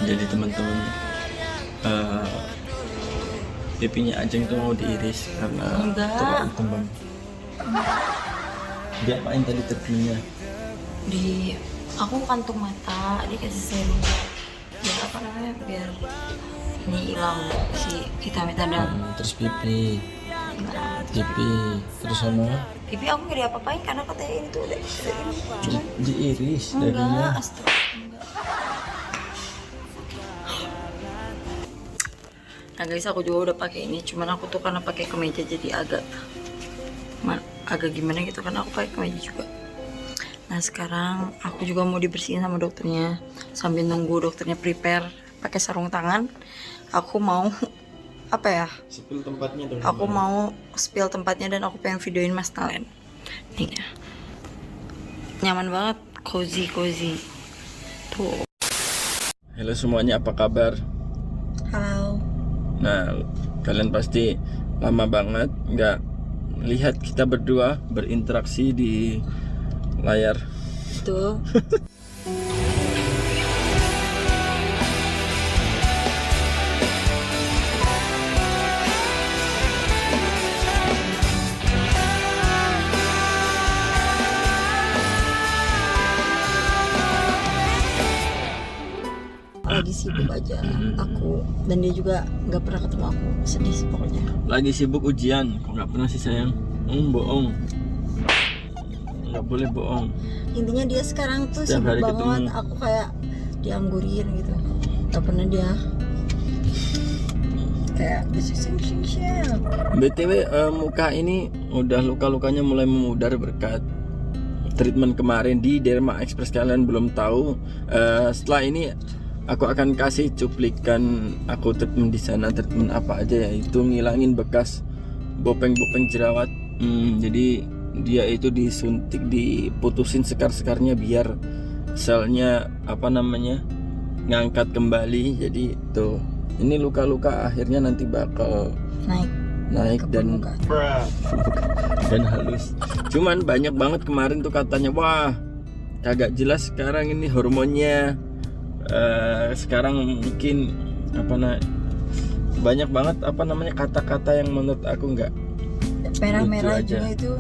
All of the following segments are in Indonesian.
Jadi teman-teman, pipinya Ajeng tuh mau diiris karena Enggak. terlalu tembem. Diapain tadi terpinya? Aku kantung mata, dikasih serum biar apa namanya, biar ini hilang si hitam-hitam dan Terus pipi, terus sama pipi aku nggak diapa-apain karena katanya ini tuh udah cuman diiris enggak, darinya. astaga, enggak. Nah guys, aku juga udah pakai ini, cuman aku tuh karena pakai kemeja jadi agak gimana gitu karena aku pakai kemeja juga. Nah sekarang aku juga mau dibersihin sama dokternya, sambil nunggu dokternya prepare pakai sarung tangan. Aku mau apa ya? Spill tempatnya dong. Aku mau spill tempatnya dan aku pengen videoin Mas Talen. Nih ya. Nyaman banget, cozy. Tuh. Halo semuanya, apa kabar? Halo. Nah, kalian pasti lama banget nggak lihat kita berdua berinteraksi di layar. Tuh. Lagi sibuk aja aku, dan dia juga nggak pernah ketemu aku, sedih sih pokoknya. Lagi sibuk ujian, kok nggak pernah sih sayang? Bohong. Nggak boleh bohong. Intinya dia sekarang tuh Setiap sibuk hari banget, ketemu. aku kayak dianggurin gitu, nggak pernah dia kayak sing. BTW muka ini udah luka-lukanya mulai memudar berkat treatment kemarin di Derma Express. Kalian belum tahu, setelah ini aku akan kasih cuplikan aku treatment di sana. Treatment apa aja, yaitu ngilangin bekas bopeng-bopeng jerawat. Jadi dia itu disuntik, diputusin sekar-sekarnya biar selnya apa namanya ngangkat kembali. Jadi tuh, ini luka-luka akhirnya nanti bakal naik ke dan permukaan. dan halus. Cuman banyak banget kemarin tuh katanya, wah kagak jelas sekarang ini hormonnya. Sekarang mungkin banyak banget kata-kata yang menurut aku nggak Merah-merah lucu aja. juga itu,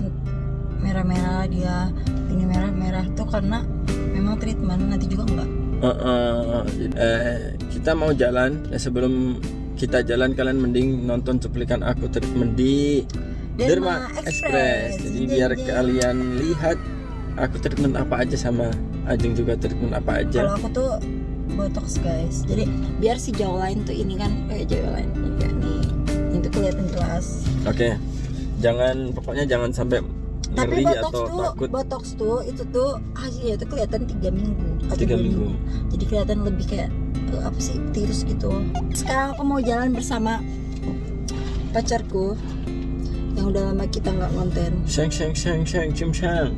merah-merah dia, ini merah-merah tuh karena memang treatment, nanti juga enggak. Kita mau jalan. Sebelum kita jalan, kalian mending nonton cuplikan aku treatment di Derma Express. Jadi biar kalian lihat aku treatment apa aja, sama Ajeng juga treatment apa aja. Kalau aku tuh botox guys, jadi biar si jawline tuh ini kan kayak jawline ya, nih itu kelihatan jelas. Oke, pokoknya jangan sampai Tapi ngeri atau takut. botox tuh itu tuh hasilnya tuh kelihatan 3 minggu atau 3 2 minggu. Jadi kelihatan lebih kayak apa sih, tirus gitu. Sekarang aku mau jalan bersama pacarku yang udah lama kita nggak konten. Shang cim shang.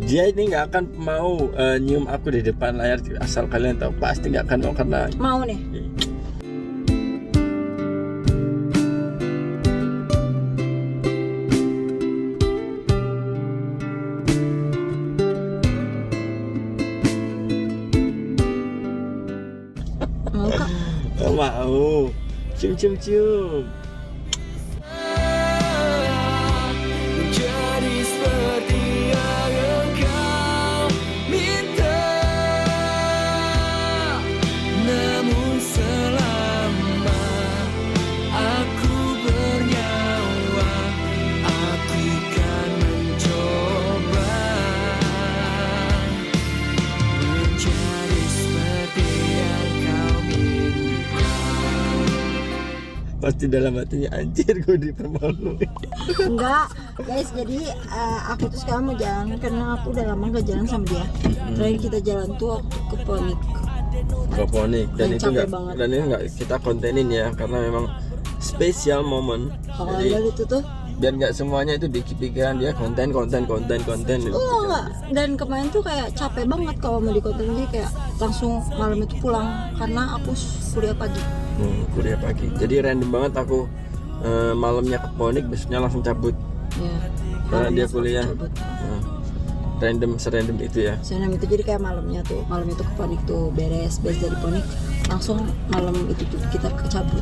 Dia ini nggak akan mau nyium aku di depan layar, asal kalian tahu pasti nggak akan mau karena Mau nih. Mau kak? nggak mau. Cium. Jadi seperti yang engkau minta, namun selama aku bernyawa, aku kan mencoba menjadi seperti yang kau minta. Pasti dalam hatinya, anjir gue dipermaluin. Enggak guys, jadi aku tuh sekarang mau jalan karena aku udah lama gak jalan sama dia. Terakhir kita jalan tuh waktu ke Ponik. Proponik, dan Dan itu capek nggak, banget. dan ini nggak kita kontenin ya karena memang spesial momen. Kalau Jadi itu tuh biar nggak semuanya itu di pikiran dia konten gitu. Enggak. Dan kemarin tuh kayak capek banget kalau mau di konten, jadi kayak langsung malam itu pulang karena aku kuliah pagi. Kuliah pagi. Jadi random banget aku malamnya ke Ponik, besoknya langsung cabut. Ya. Karena dia Malamnya kuliah. cabut. Serandom itu ya. Senam itu jadi kayak malam itu ke Ponik tuh beres dari Ponik langsung malam itu tuh kita kecabut.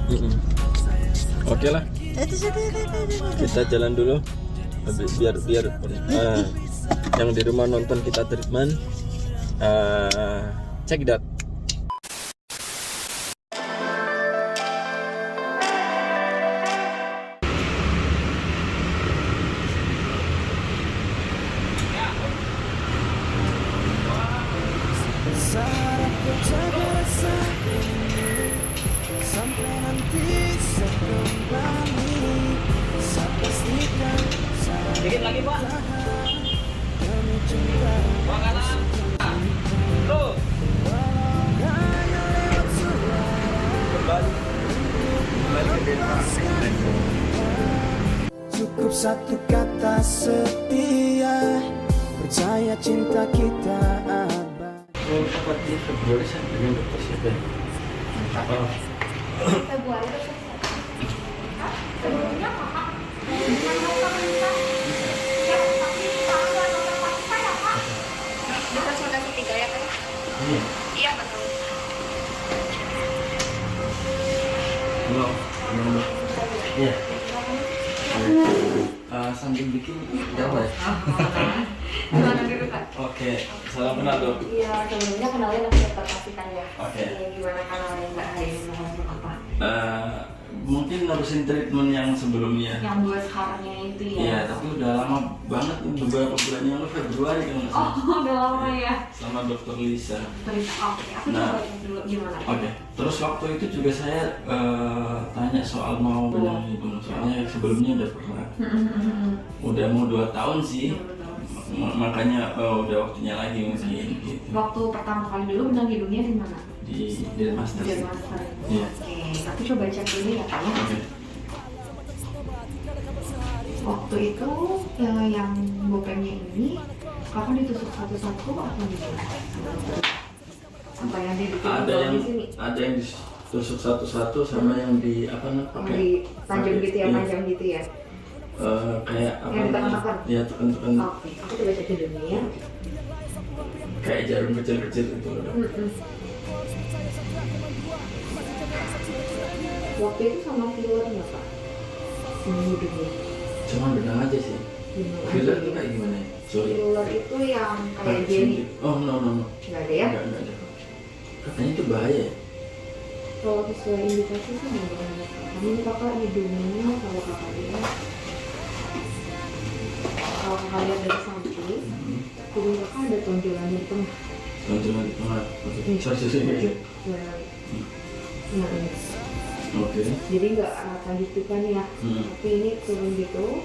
Oke lah, kita jalan dulu. Biar yang di rumah nonton kita treatment. Check it out. Sarap ku jaga rasa ini sampai nanti saya kembali. Saya pastikan Dikit lagi, Pak. demi cinta. Tuh. Cukup satu kata setia, percaya cinta kita abadi. Tepat di Februari saya dengan dokter siapa ya? Februari itu sebelumnya kakak dengan dokter Lisa ya, tapi tanggal dokter Lisa ya Pak, di konsultasi 3 ya Pak? Iya betul. Halo. Iya. Sambil bikin jawab ya? Gimana dulu Kak? Oke, salam kenal dong. Iya, sebelumnya kenalin aku dokter Pasitan ya. Oke. Gimana kenalin Mbak Hai mau ngomong apa? Mungkin nerusin treatment yang sebelumnya. Yang buat sekarangnya itu ya? Iya, tapi udah lama banget nih, beberapa bulan yang lalu, Februari kan nggak salah. Oh, udah lama ya? Sama dokter Lisa. Oke, aku Nah. coba dulu gimana? Oke, terus waktu itu juga saya tanya soal mau benang hidung, soalnya sebelumnya udah pernah. Udah mau 2 tahun sih, makanya udah waktunya lagi mungkin gitu. Waktu pertama kali dulu benang hidungnya di mana? Di Dermaster. Dermaster. Iya. Oke, aku coba cek dulu ya Kak ya. Oke. Waktu itu yang bopengnya ini kakak ditusuk satu-satu atau gimana? Apa yang dibikin di sini? Ada yang ditusuk satu-satu sama yang di apa namanya? Yang di tajam gitu ya, Iya. panjang gitu ya? Kayak apa? Yang ditekan-tekan? Ya tekan-tekan. Oke, aku coba cek dulu ya. Kayak jarum kecil-kecil itu loh. Waktu itu sama filler nggak Pak? Hidungnya? Cuma benang aja sih. Gimana? Filler itu kayak gimana ya? Sorry. Filler itu yang kayak jelly? Oh no. Nggak ada ya? Enggak ada. Katanya itu bahaya ya? Kalau sesuai indikasi sih nggak ada. Karena ini kakak hidungnya kalau kakak lihat, kalau kakak lihat dari samping, hidung kakak ada tonjolannya di tengah. Tonjolan di tengah. Sorry. Nah ini. Oke. Jadi nggak rata gitu kan ya, tapi ini turun gitu,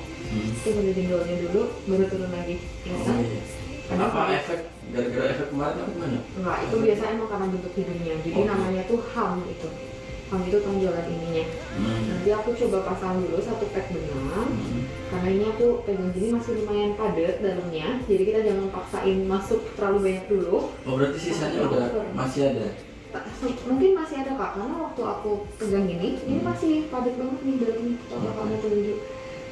terus ada jenggolnya dulu, baru turun lagi. Ya kan? Iya. Kenapa efek? Gara-gara efek kemarin apa gimana? Enggak, itu biasanya emang karena bentuk hidungnya. Jadi namanya tuh ham itu. Ham itu tonjolan ininya. Nanti aku coba pasang dulu 1 pack benang. Karena ini aku pegang gini masih lumayan padat dalamnya. Jadi kita jangan paksain masuk terlalu banyak dulu. Oh berarti sisanya udah masih ada? Mungkin masih ada Kak, karena waktu aku pegang ini masih padat banget nih dalamnya. Kalau kamu tunjuk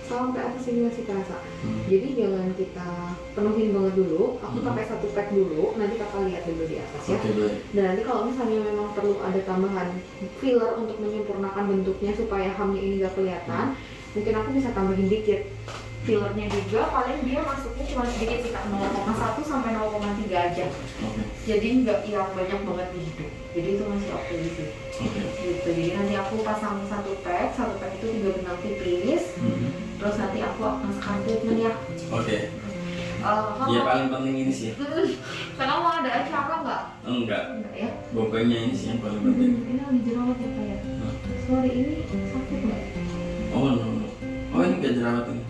sampai atas ini masih terasa. Jadi jangan kita penuhin banget dulu. Aku pakai 1 pack dulu, nanti kakak lihat dulu di atas ya. Oke, baik. Dan nanti kalau misalnya memang perlu ada tambahan filler untuk menyempurnakan bentuknya supaya hamnya ini gak kelihatan, mungkin aku bisa tambahin dikit. Fillernya juga paling dia masuknya cuma sedikit sih, 0,1 sampai 0,3 aja. Oke. Jadi nggak yang banyak banget di hidung. Jadi itu masih oke gitu. Oke. Gitu. Jadi nanti aku pasang 1 pack itu 3 benang tipis. Terus nanti aku akan sekarang treatment ya. Oke. Kamu Ya paling penting ini sih. Karena mau ada acara nggak? Enggak. Enggak ya? Bopengnya ini sih yang paling penting. Ini lagi jerawat ya Pak ya? Sorry, ini sakit nggak? Oh no. Oh ini nggak jerawat ini.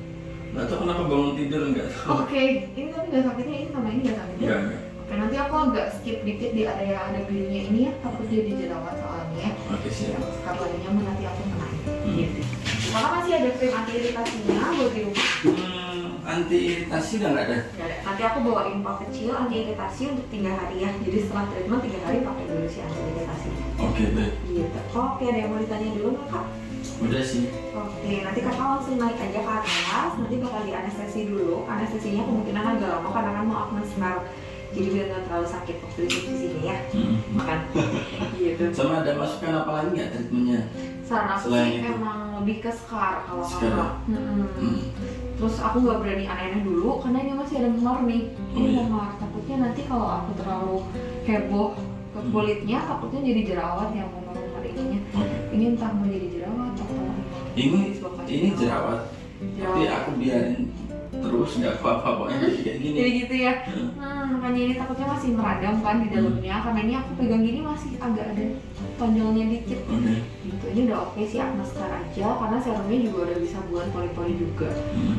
Nggak tahu kenapa bangun tidur nggak tahu. Oke, ini tapi nggak sakitnya, ini sama ini nggak sakitnya? Enggak. Oke, nanti aku agak skip dikit di area ada birunya ini ya, takut dia di jerawat soalnya ya. Oke siap. Yang sekali lagi nyaman nanti aku kenain. Gitu. Maka masih ada krim anti iritasinya buat di rumah. Anti iritasi udah nggak ada. Nggak ada. Nanti aku bawain pak kecil anti iritasi untuk 3 hari ya. Jadi setelah treatment 3 hari pakai dulu si anti iritasi. Oke, baik. Gitu. Oke, ada yang mau ditanya dulu nggak kak? Udah sih. Oke, nanti kakak langsung naik aja ke atas. Nanti bakal di anestesi dulu. Anestesinya kemungkinan agak lama karena kan mau abdominal. Jadi biar nggak terlalu sakit waktu di sini ya. Makan. Gitu. Sama ada masukan apa lagi nggak treatmentnya? Saran aku Selain sih itu? emang lebih ke scar kalau Scar. kakak. Terus aku nggak berani aneh-aneh dulu karena ini masih ada memar nih. Oh, Ini iya. memar. Takutnya nanti kalau aku terlalu heboh ke kulitnya, takutnya jadi jerawat yang memar ininya. Ini entah mau jadi jerawat atau Ini jerawat. Tapi aku biarin terus nggak apa-apa pokoknya jadi kayak gini. Jadi gitu ya. Makanya ini takutnya masih meradang kan di dalamnya. Karena ini aku pegang gini masih agak ada tonjolnya dikit. Oke. Gitu. Ini udah oke sih, Akmascar aja karena serumnya juga udah bisa buat pori-pori juga.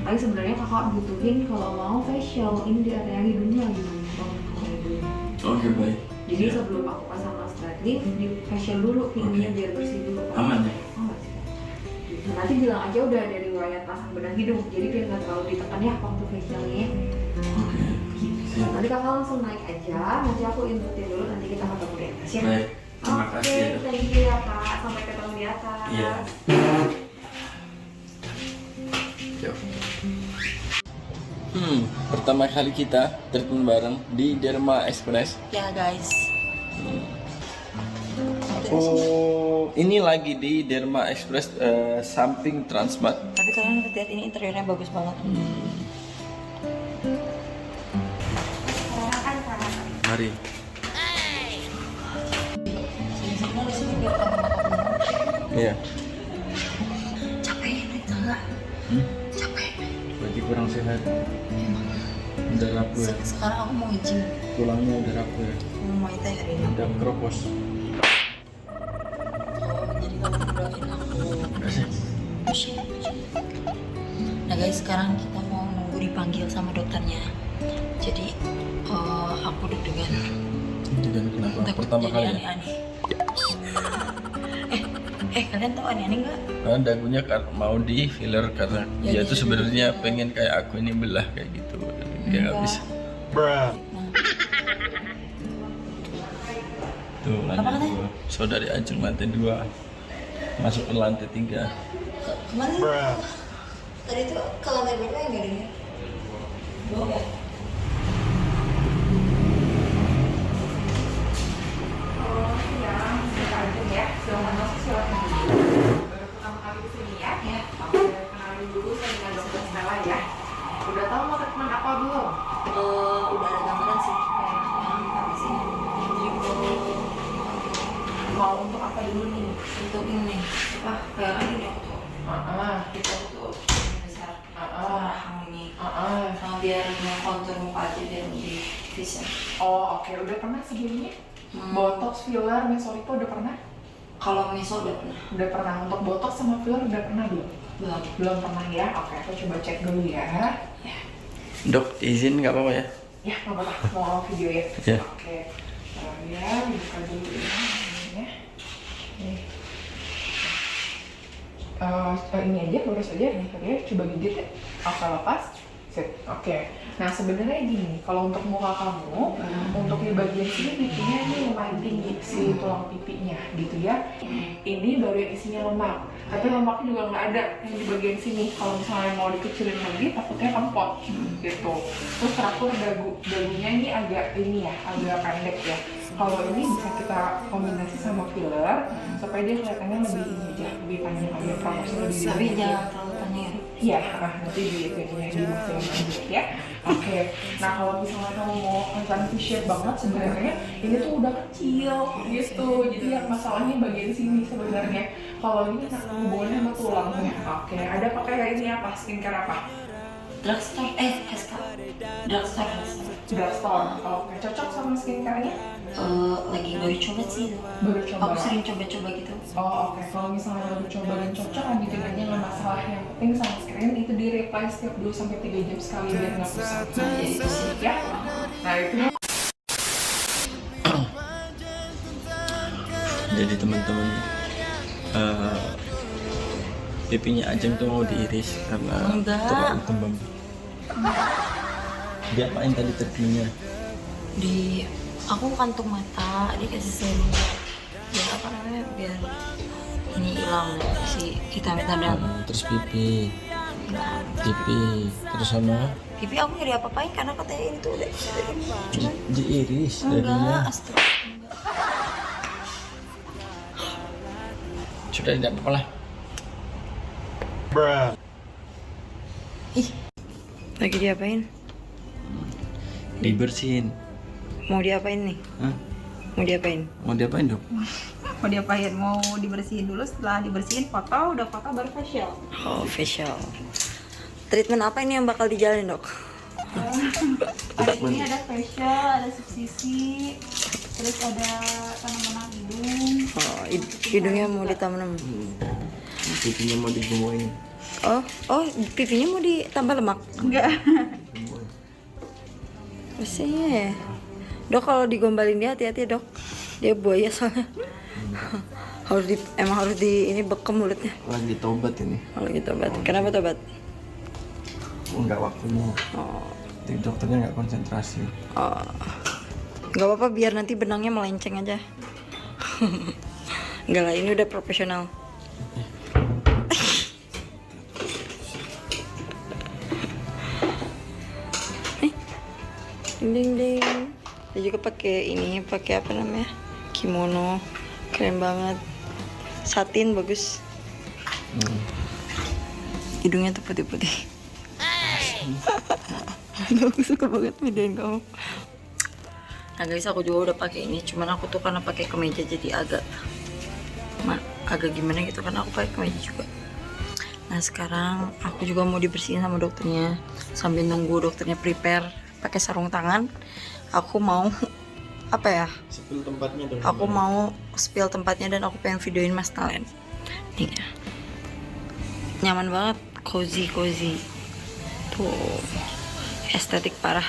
Tapi sebenarnya kakak butuhin kalau mau facial ini di area hidungnya lagi banyak banget area hidungnya. Oke, baik. Jadi Siap. sebelum aku pasang masker lift di facial dulu hidungnya Oke. biar bersih dulu. Aman ya? Aman sih. Gitu. Nanti bilang aja udah ada riwayat pasang benang hidung. Jadi biar nggak terlalu ditekan ya waktu facialnya. Oke. Siap. Nanti kakak langsung naik aja. Nanti aku inputin dulu. Nanti kita ketemu di atas ya. Baik. Terima Oke, kasih ya, Dok. thank you ya kak. Sampai ketemu di atas. Iya. Yuk. Pertama kali kita treatment bareng di Derma Express. Ya guys. Oh, ini lagi di Derma Express samping Transmart. Tapi kalian lihat ini interiornya bagus banget. Mari. Semua di sini biar kamu makan. Iya. Capek naik tangga. Capek. Lagi kurang sehat. Udah rapuh ya. Sekarang aku mau nge-gym. Tulangnya udah rapuh ya. Mau Muay Thai hari ini. Udah keropos. Jadi kamu doain aku. Kasih. Nah guys, sekarang kita mau nunggu dipanggil sama dokternya. Jadi aku deg-degan. Dan kenapa? Takut Pertama jadi kali. Ya? aneh-aneh. Kalian tahu aneh-aneh nggak? Karena dagunya mau di filler karena Ya, dia dia tuh juga sebenarnya gitu. pengen kayak aku ini belah kayak gitu. Dia nggak Enggak. bisa. Nah, Tuh lantai Apa katanya? 2. Saudari Ajeng lantai 2. Masuk ke lantai 3. kemana? Tadi tuh ke lantai berapa yang nggak dengar? Bohong ya? Silahkan masuk, silahkan dulu. Baru pertama kali kesini ya. Oke, kenalin dulu saya dengan dokter Stella ya. Udah tahu mau treatment apa belum? Udah ada gambaran sih kayak yang apa sih? Jadi Mau untuk apa dulu nih? untuk ini apa kayak ini aku tuh Kita tuh ini besar rahang ini sama biar kontur muka aja biar lebih bisa. Oh oke, udah pernah sebelumnya? Botox, filler, mesolipo udah pernah? Kalau meso udah pernah. Udah pernah. Untuk botox sama filler udah pernah belum? Belum. Belum pernah ya? Oke, aku coba cek dulu ya. Dok, izin nggak apa-apa ya? Ya, nggak apa-apa. Mau video ya? Ya. Oke. Ya, dibuka dulu ini ya. Nih. Ini aja, lurus aja. Ini tadi ya, coba gigit ya. Oke, lepas. Sip. Oke. Nah, sebenarnya gini, kalau untuk muka kamu, untuk di bagian sini pipinya ini lumayan tinggi si tulang pipinya, gitu ya. Ini baru yang isinya lemak. Tapi lemaknya juga nggak ada yang di bagian sini. Kalau misalnya mau dikecilin lagi, takutnya kempot, gitu. Terus teratur dagunya ini agak pendek ya. Kalau ini bisa kita kombinasi sama filler supaya dia kelihatannya lebih ini aja, lebih panjang aja, proporsinya lebih Tapi gede. jangan terlalu panjang. Iya, nanti di itunya di film aja ya. Oke. Nah kalau misalnya kamu mau kelihatan V-shape banget sebenarnya ini tuh udah kecil gitu. Jadi yang masalahnya bagian sini sebenarnya. Kalau ini hubungannya sama tulangnya. Oke. Ada pakai ini apa? Skincare apa? Drugstore, SK. Drugstore. Drugstore. Oke. Cocok sama skincare-nya? Lagi baru coba sih. Baru coba. Aku sering coba-coba gitu. Oh oke, kalau misalnya baru coba dan cocok lanjutin aja nggak masalah. Yang penting sunscreen itu di reapply setiap 2-3 jam sekali biar nggak kusam. Nah, ya itu sih. Ya, nah itu. Jadi teman-teman pipinya Ajeng tuh mau diiris karena Enggak. terlalu tembem. Diapain tadi treatmentnya? Di aku kantung mata, dikasih serum. Biar apa namanya? Biar ini hilang si hitam-hitam dan Terus pipi, terus sama pipi aku nggak diapa-apain karena katanya ini tuh udah cuma diiris enggak darinya. astaga. Sudah tidak apa-apa lah. Ih, lagi diapain? Dibersihin. Mau diapain nih? Hah? Mau diapain? Mau diapain dok? Mau diapain? Mau dibersihin dulu, setelah dibersihin foto, udah foto baru facial. Oh, facial. Treatment apa ini yang bakal dijalanin dok? Ada ini, ada facial, ada subsisi, terus ada tanam-tanam hidung. Oh, hidungnya mau ditanam. Pipinya mau digemuin. Oh, pipinya mau ditambah lemak? Enggak. Maksudnya, dok kalau digombalin dia hati-hati dok. Dia buaya soalnya. Emang harus ini bekem mulutnya. Lagi tobat ini. Kalau gitu obat. Kenapa tobat? Enggak waktunya. Oh, Jadi dokternya nggak konsentrasi. nggak apa-apa biar nanti benangnya melenceng aja. Enggak lah, ini udah profesional. Ding ding ding. Dia juga pakai ini, pakai apa namanya? Kimono. Keren banget. Satin bagus. Hidungnya tuh putih-putih. Aku suka banget videoin kamu. Nah guys, aku juga udah pakai ini. Cuman aku tuh karena pakai kemeja jadi agak gimana gitu karena aku pakai kemeja juga. Nah sekarang aku juga mau dibersihin sama dokternya. Sambil nunggu dokternya prepare pakai sarung tangan, aku mau apa ya? Spill tempatnya dong. Aku mau spill tempatnya dan aku pengen videoin Mas Talen. Nih ya. Nyaman banget, cozy. Tuh estetik parah.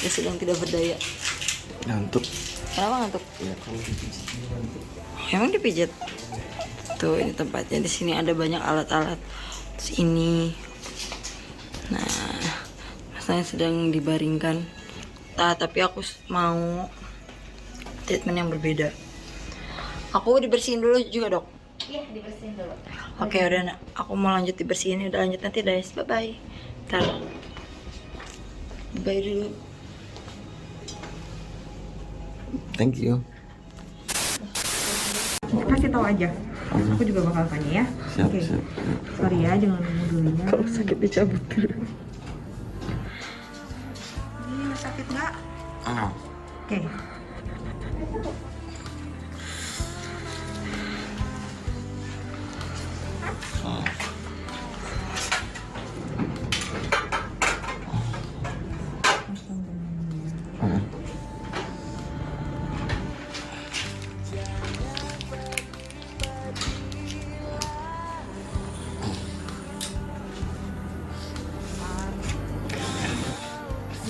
Dia sedang tidak berdaya. Ngantuk. Kenapa ngantuk? Ya kalau dipijit ngantuk. Emang dipijat? Tuh ini tempatnya, di sini ada banyak alat-alat. Terus ini. Nah, masanya sedang dibaringkan. Tapi aku mau treatment yang berbeda. Aku dibersihin dulu juga dok. Iya, dibersihin dulu. Oke udah, aku mau lanjut dibersihin. Udah lanjut nanti guys. Bye bye. Ntar. Bye dulu. Thank you. Kasih tahu aja. Aku juga bakal tanya ya. Siap, Oke. siap. Sorry ya, jangan nunggu dulunya. Kalau sakit dicabut dulu. Ini sakit nggak? Ah. Oke.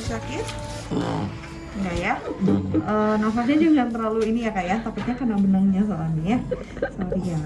Sakit? Enggak ya? Nafasnya juga jangan terlalu ini ya kak ya, takutnya kena benangnya soalnya ya. Sorry ya.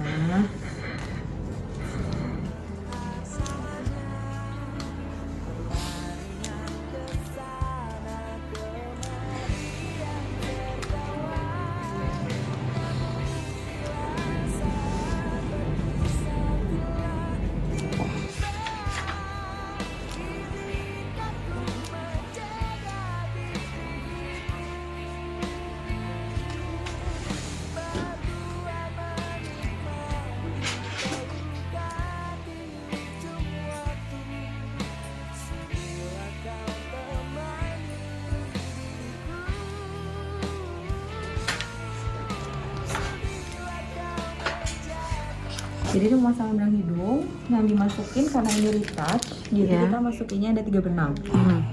Jadi itu masalah benang hidung yang dimasukin karena ini retouch, jadi Iya. kita masukinnya ada 3 benang.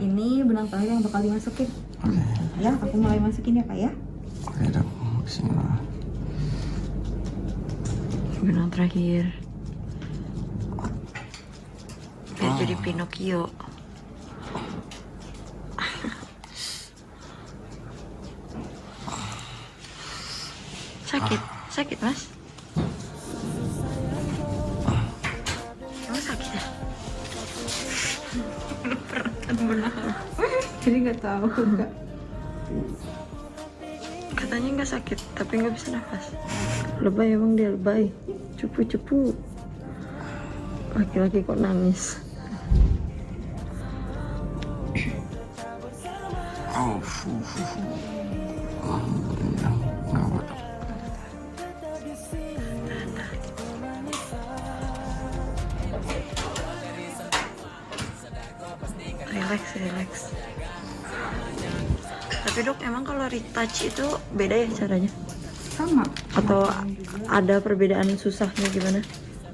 Ini benang terakhir yang bakal dimasukin. Oke. Ya, aku mulai masukin ya kak ya. Oke dok. Bismillah. Benang terakhir. Biar jadi Pinocchio. Sakit mas? Jadi nggak tahu Kak. Katanya nggak sakit, tapi nggak bisa nafas. Lebay emang dia lebay. Cupu-cupu. Laki-laki kok nangis. Oh, alhamdulillah. Nggak apa-apa. Relax. Tapi dok, emang kalau retouch itu beda ya caranya? Sama. Atau ada perbedaan susahnya gimana?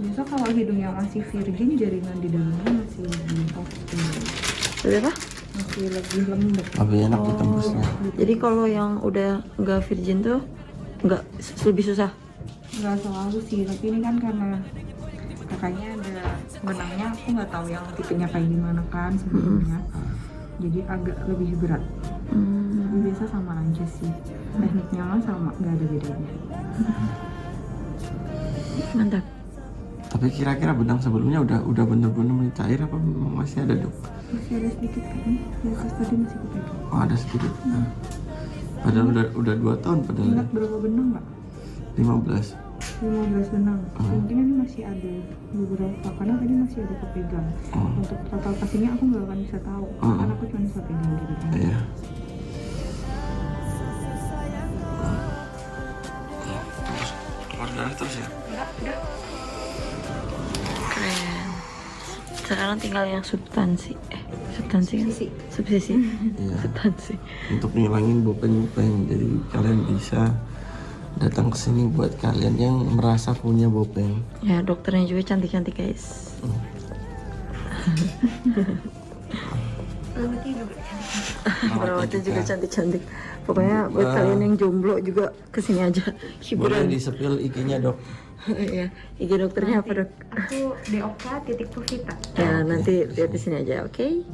Biasa kalau hidungnya masih virgin, jaringan di dalamnya masih lebih oke. Lebih apa? Masih lebih lembek. Lebih enak ditembusnya. Jadi kalau yang udah nggak virgin tuh nggak lebih susah? Nggak selalu sih, tapi ini kan karena kakaknya ada benangnya, aku nggak tahu yang tipenya kayak gimana kan sebelumnya. Jadi agak lebih berat. Tapi biasa sama aja sih. Tekniknya mah sama, nggak ada bedanya. Mantap. Tapi kira-kira benang sebelumnya udah bener-bener mencair apa masih ada, Dok? Masih ada sedikit kan? Di atas tadi masih kepegang. Oh, ada sedikit. Nah. Padahal udah 2 tahun padahal. Ingat berapa benang nggak? 15. 15 benang. Mungkin ini masih ada beberapa, karena tadi masih ada kepegang. Untuk total pastinya aku nggak akan bisa tahu, karena aku cuma bisa pegang gitu kan. Iya. Keluar darah terus ya? Udah. Keren. Sekarang tinggal yang substansi. Substansi kan? Subsisi. Iya. Substansi. Untuk ngilangin bopeng-bopeng. Jadi kalian bisa datang ke sini buat kalian yang merasa punya bopeng. Ya, dokternya juga cantik-cantik guys. Perawatnya juga cantik-cantik. Pokoknya buat kalian yang jomblo juga kesini aja. Boleh Hiburan. di-spill IG-nya, Dok. Iya. IG dokternya apa dok? Aku DOK.Puvita. Ya nanti lihat di sini aja, oke?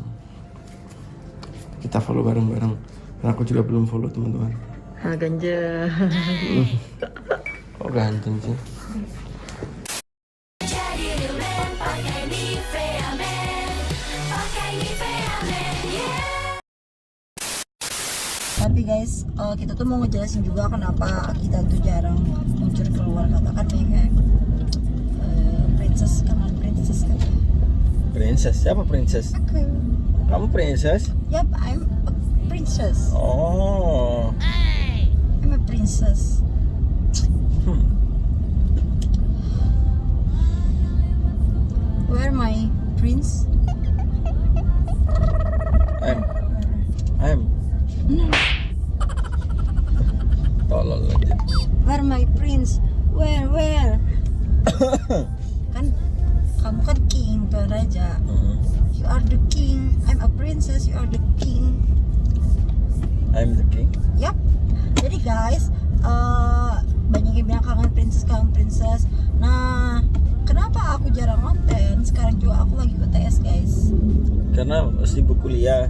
Kita follow bareng-bareng. Karena aku juga belum follow teman-teman. Ah, ganja. Oh, ganteng sih. Tapi guys, kita tuh mau ngejelasin juga kenapa kita tuh jarang muncul keluar, katakan kayak princess, kangen princess kan. Princess? Siapa princess? Aku. Kamu princess? Yep, I'm a princess. Oh. I'm a princess. Where my prince? I'm. No. Tolol aja. Where my prince? Where? Kan kamu kan king, tuan raja. You are the king. I'm a princess. You are the king. I'm the king. Yap. Jadi guys, banyak yang bilang kangen princess. Nah, kenapa aku jarang konten? Sekarang juga aku lagi UTS guys. Karena sibuk kuliah.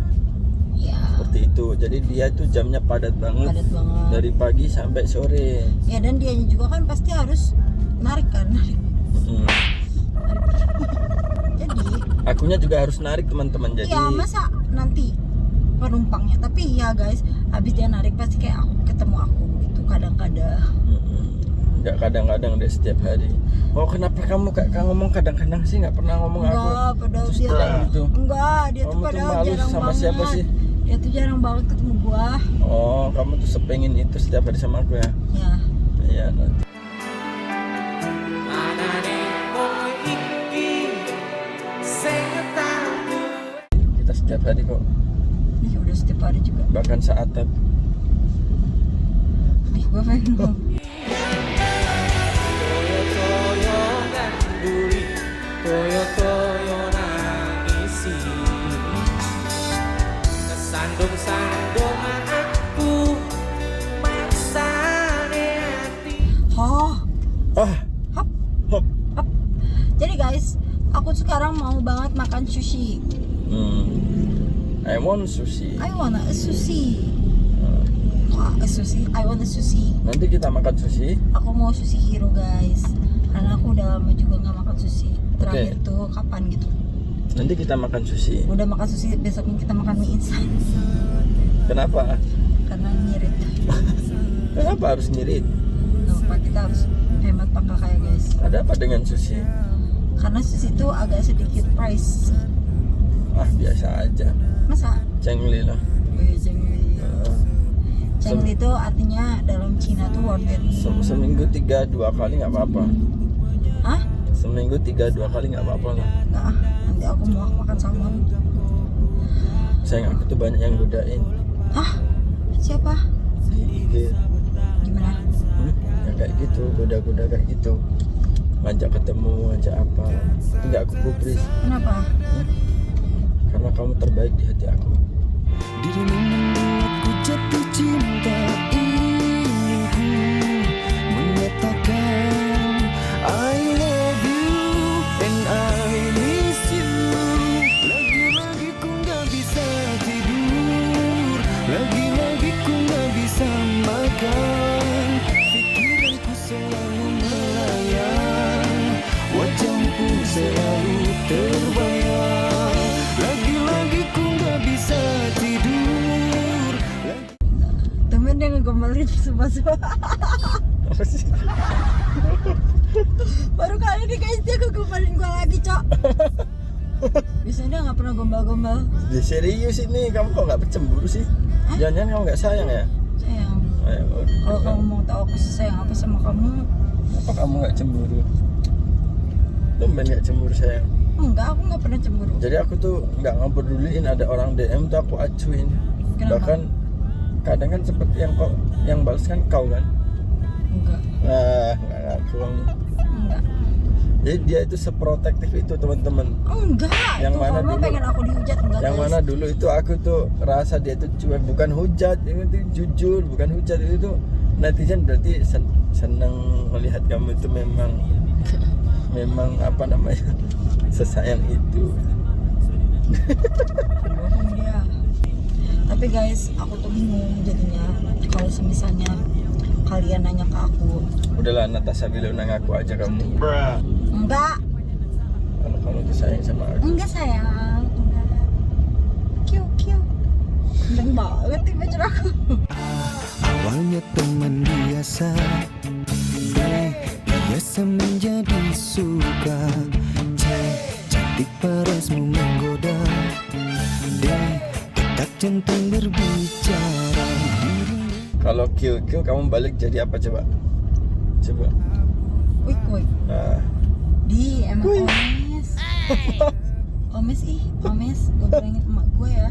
Ya. Seperti itu. Jadi dia tuh jamnya padat banget. Padat banget. Dari pagi sampai sore. Ya dan dianya juga kan pasti harus narik. Jadi Akunya juga harus narik teman-teman. Jadi ya masa nanti penumpangnya, tapi ya guys, habis dia narik pasti kayak aku ketemu aku gitu kadang-kadang. nggak kadang-kadang deh, setiap hari. Oh, kenapa kamu ngomong kadang-kadang sih, nggak pernah ngomong aku? Enggak, padahal Terus dia terang gitu. enggak, dia tuh Kamu tuh padahal malu jarang sama banget. siapa sih? Dia tuh jarang banget ketemu gua. Oh, kamu tuh sepengin itu setiap hari sama aku ya? Ya. Iya, nanti. Kita setiap hari kok, Ya udah setiap hari juga. bahkan saat Ih, gua pengen ngomong. Toyo nangisi kesandung-sandung aku maksane hati. Oh, hop. jadi guys, aku sekarang mau banget makan sushi. I want sushi. I want a sushi. Wah, a sushi. I want a sushi. Nanti kita makan sushi. Aku mau sushi hero guys, karena aku udah lama juga nggak makan sushi. Terakhir tuh kapan gitu? Nanti kita makan sushi. Udah makan sushi, besoknya kita makan mie instan. Kenapa? Karena ngirit. Kenapa harus nyirit? Lupa, kita harus hemat pangkak ya guys. Ada apa dengan sushi? Karena sushi itu agak sedikit price. Ah, biasa aja. Masa? Cengli lah. Cengli. Cengli itu artinya dalam Cina tuh worth it. Seminggu 3-2 kali nggak apa-apa. Hah? Seminggu 3-2 kali nggak apa-apa lah. Enggak ah, nanti aku mau makan salmon. Sayang, aku tuh banyak yang godain Hah? Siapa? di IG. Gimana? Ya kayak gitu, goda-goda kayak gitu. Ngajak ketemu, ngajak apa. Tapi nggak aku gubris. Kenapa? Karena kamu terbaik di hati aku. Dirimu membuatku jatuh cinta. Ini ku menyatakan I love you and I miss you. Lagi-lagi ku gak bisa tidur, lagi-lagi ku gak bisa makan. Pikiranku selalu melayang, wajahmu pun selalu terbayang. Lagi-lagi ku gak bisa tidur. Temen dia ngegombalin sumpah-sumpah. Apa sih? Baru kali ini guys dia ngegombalin gua lagi, Cok. Biasanya dia gak pernah gombal-gombal. Ya serius ini, kamu kok nggak cemburu sih? Jangan-jangan kamu nggak sayang ya? Sayang. Ayo, Kalau kamu mau tahu aku sayang apa sama kamu, apa kamu nggak cemburu? Tumben nggak cemburu sayang. enggak, aku nggak pernah cemburu. Jadi aku tuh nggak ngepeduliin ada orang DM tuh aku acuin. Kenapa? Bahkan kadang kan seperti yang balas kan kau kan? Enggak. Nah, nggak ngaku kamu. Enggak. Jadi dia itu seprotektif itu teman-teman. Enggak. Yang Itu mana kamu dulu? pengen aku dihujat enggak? Yang guys? mana dulu itu aku tuh rasa dia tuh cuek, bukan hujat, itu jujur, bukan hujat. Itu tuh netizen berarti senang melihat kamu itu memang apa namanya sesayang itu. Bohong dia. Tapi guys, aku tuh bingung jadinya kalau semisalnya kalian nanya ke aku. Udahlah Natasha bilang ngaku aja kamu. Enggak. Kalau kamu tuh sayang sama aku. Enggak sayang. Enggak. Kiu kiu. Ganteng banget nih pacar aku. Awalnya teman biasa, biasa menjadi suka. Cantik parasmu menggoda, detak jantung berbicara. Kalau Q kamu balik jadi apa coba? Coba. Wik wik. Nah, Di emang omes. Omes ih, omes. Gue bilangin emak gue ya.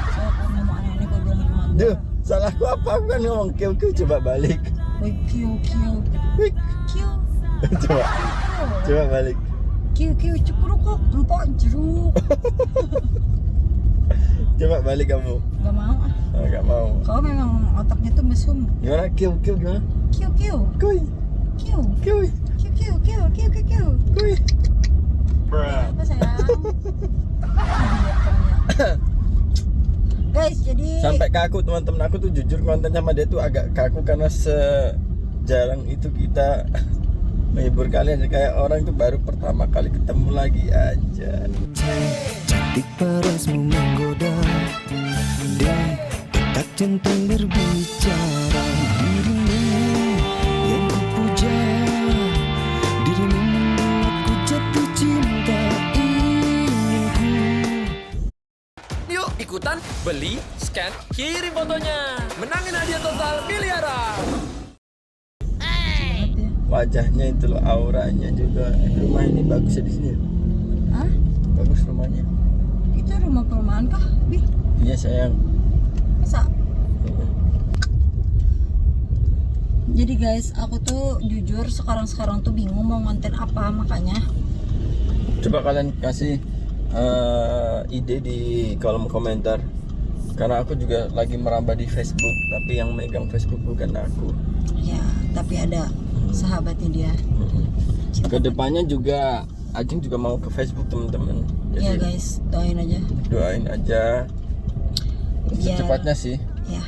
Soalnya kalau ngomong aneh-aneh gue bilangin emak gue. duh, salahku apa? Aku kan ngomong Q coba balik. Wik kiu kiu. Wik. Kiu. Coba balik. Kiu kiu cukuruk kok empok jeruk. Coba balik kamu. Gak mau ah. Oh, gak mau. Kau memang otaknya tuh mesum. Gimana Q gimana? Kiu kiu. Kuy. Kiu. Kuy. Kiu kiu kiu kiu kiu kiu. Kuy. Apa sayang? Guys, jadi Sampai kaku teman-teman aku tuh jujur konten sama dia tuh agak kaku karena sejarang itu kita menghibur kalian kayak orang tuh baru pertama kali ketemu lagi aja. Cantik parasmu menggoda, detak jantung berbicara. Dirimu yang kupuja, dirimu membuatku jatuh cinta. Inginku. Yuk ikutan beli, scan, kirim fotonya. Menangin hadiah total miliaran. banget ya. Wajahnya itu loh, auranya juga. Rumah ini bagus ya di sini. Hah? Bagus rumahnya. Itu rumah perumahan kah? Bi, Iya sayang. masa? Jadi guys, aku tuh jujur sekarang tuh bingung mau konten apa, makanya Coba kalian kasih ide di kolom komentar. Karena aku juga lagi merambah di Facebook, tapi yang megang Facebook bukan aku. ya, tapi ada sahabatnya dia. Kedepannya juga Ajeng juga mau ke Facebook teman-teman. Ya Jadi guys, doain aja. doain aja Biar- secepatnya sih. Ya.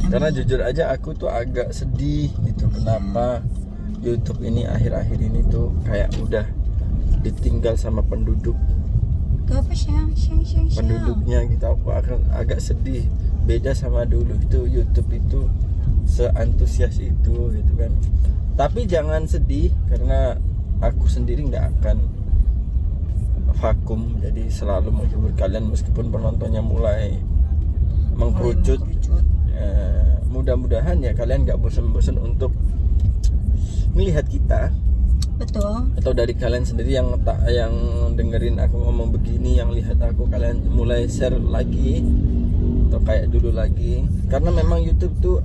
Karena amin. jujur aja aku tuh agak sedih gitu. Kenapa YouTube ini akhir-akhir ini tuh kayak udah ditinggal sama penduduk. Gak apa siang. penduduknya gitu. Aku akan agak sedih. Beda sama dulu itu YouTube itu seantusias itu gitu kan. Tapi jangan sedih karena aku sendiri nggak akan vakum, jadi selalu menghibur kalian meskipun penontonnya mulai mengkerucut. Mudah-mudahan ya kalian nggak bosan-bosan untuk melihat kita. Betul. Atau dari kalian sendiri yang dengerin aku ngomong begini, yang lihat aku, kalian mulai share lagi atau kayak dulu lagi. Karena memang YouTube tuh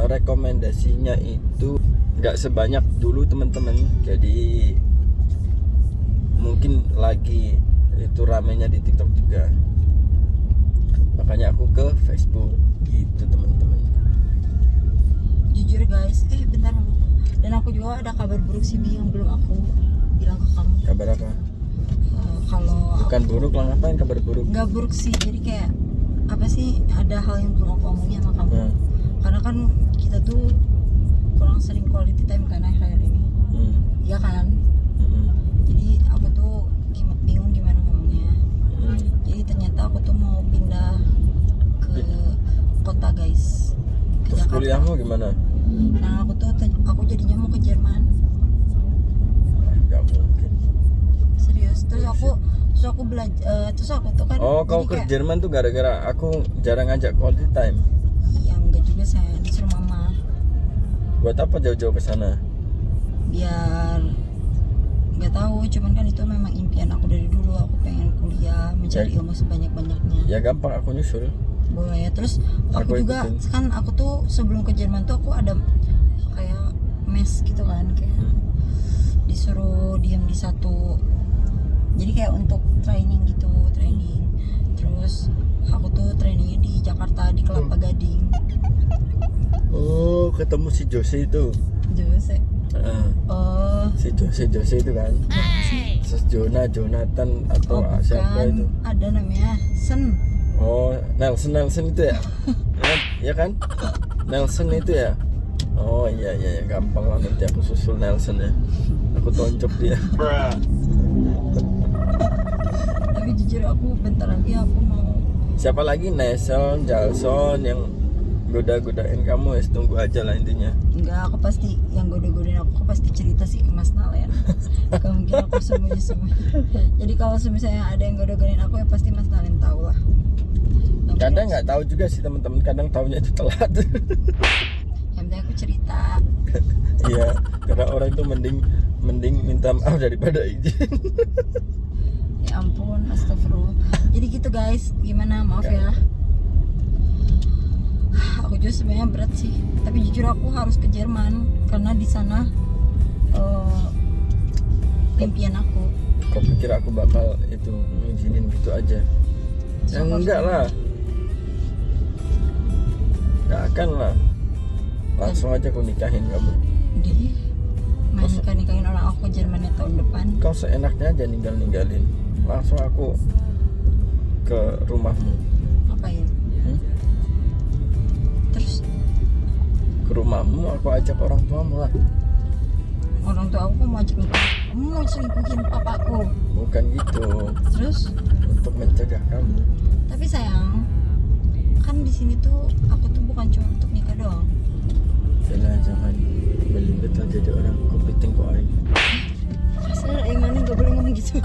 rekomendasinya itu nggak sebanyak dulu teman-teman. Jadi mungkin lagi itu ramenya di TikTok juga. Makanya aku ke Facebook gitu teman-teman. Jujur guys, bentar. Dan aku juga ada kabar buruk sih Bi yang belum aku bilang ke kamu. Kabar apa? Kalau Bukan buruk lah, ngapain kabar buruk? nggak buruk sih, jadi kayak apa sih, ada hal yang belum aku omongin sama kamu. Karena kan kita tuh kurang sering quality time kan akhir-akhir ini. Iya kan? Jadi aku tuh bingung gimana ngomongnya. Jadi ternyata aku tuh mau pindah ke kota guys, ke Terus Jakarta. kuliahmu gimana? Nah aku jadinya mau ke Jerman. Gak mungkin. Serius. Terus aku belajar. Terus aku tuh kan. Oh, kau jadi ke kayak, Jerman tuh gara-gara aku jarang ngajak quality time. iya enggak juga, saya disuruh mama. Buat apa jauh-jauh ke sana? Biar nggak tahu, cuman kan itu memang impian aku dari dulu. Aku pengen kuliah, mencari ilmu sebanyak-banyaknya. Ya gampang, aku nyusul. Boleh. Terus aku Aku juga ikutin. kan, aku tuh sebelum ke Jerman tuh aku ada kayak mes gitu kan, kayak disuruh diem di satu, jadi kayak untuk training gitu, terus aku tuh trainingnya di Jakarta di Kelapa Gading. Oh, ketemu si Jose itu. Jose. Oh, Si Jose itu kan. Terus Jonathan atau siapa itu? ada namanya Sen. Oh, Nelson itu ya? Ya kan? Nelson itu ya? Oh iya, gampang lah, nanti aku susul Nelson ya. Aku tonjok dia. Tapi jujur aku bentar lagi aku mau. Siapa lagi? Nelson, Jalson yang goda-godain kamu, ya tunggu aja lah intinya. Enggak, aku pasti yang goda-godain aku pasti cerita sih ke Mas Nalen. Gak mungkin aku sembunyi-sembunyi. Jadi kalau misalnya ada yang goda-godain aku, ya pasti Mas Nalen tahu lah. Kadang nggak tahu juga sih teman-teman, kadang taunya itu telat. Yang penting aku cerita. Iya, karena orang itu mending minta maaf daripada izin. Ya ampun, astagfirullah. Jadi gitu guys, gimana, maaf ya. Aku juga sebenarnya berat sih, tapi jujur aku harus ke Jerman karena di sana impian aku. Kau pikir aku bakal itu ngizinin gitu aja? Ya enggak lah, nggak akan lah. Langsung aja aku nikahin kamu. Di main nikahin orang aku ke Jerman tahun depan. Kau seenaknya aja ninggalin. Langsung aku ke rumahmu. Ngapain? Terus Ke rumahmu, aku ajak orang tuamu lah. orang tua aku mau ajak nikah, kamu mau selingkuhin papaku. Bukan gitu, Terus untuk mencegah kamu. tapi sayang, kan di sini tuh aku tuh bukan cuma untuk nikah doang. Jangan beli betul jadi orang kepiting kok aing. Asal mana nggak boleh ngomong gitu.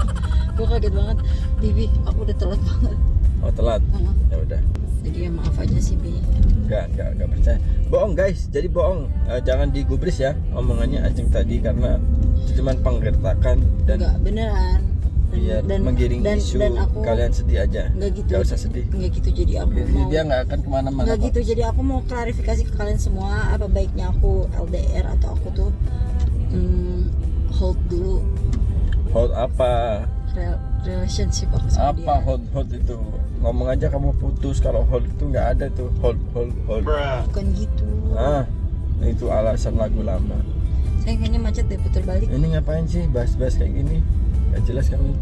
Gue kaget banget, Bibi, aku udah telat banget. Oh telat. Heeh. Ya udah. Jadi ya maaf aja sih, Bi. Enggak percaya. Bohong guys, jadi bohong. Jangan digubris ya omongannya Ajeng tadi, karena itu cuma penggertakan dan Enggak, beneran. biar menggiring isu aku kalian sedih aja. nggak gitu. Nggak usah sedih. Nggak gitu, jadi aku Jadi mau. dia nggak akan kemana-mana. Nggak kok. gitu, jadi aku mau klarifikasi ke kalian semua, apa baiknya aku LDR atau aku tuh hold dulu Hold apa? relationship aku sama Apa dia. hold itu? Ngomong aja kamu putus, kalau hold itu nggak ada tuh. Hold. Bukan gitu. Ah, itu alasan lagu lama. Saya kayaknya macet deh, putar balik. Ini ngapain sih bahas-bahas kayak gini? Gak jelas kamu.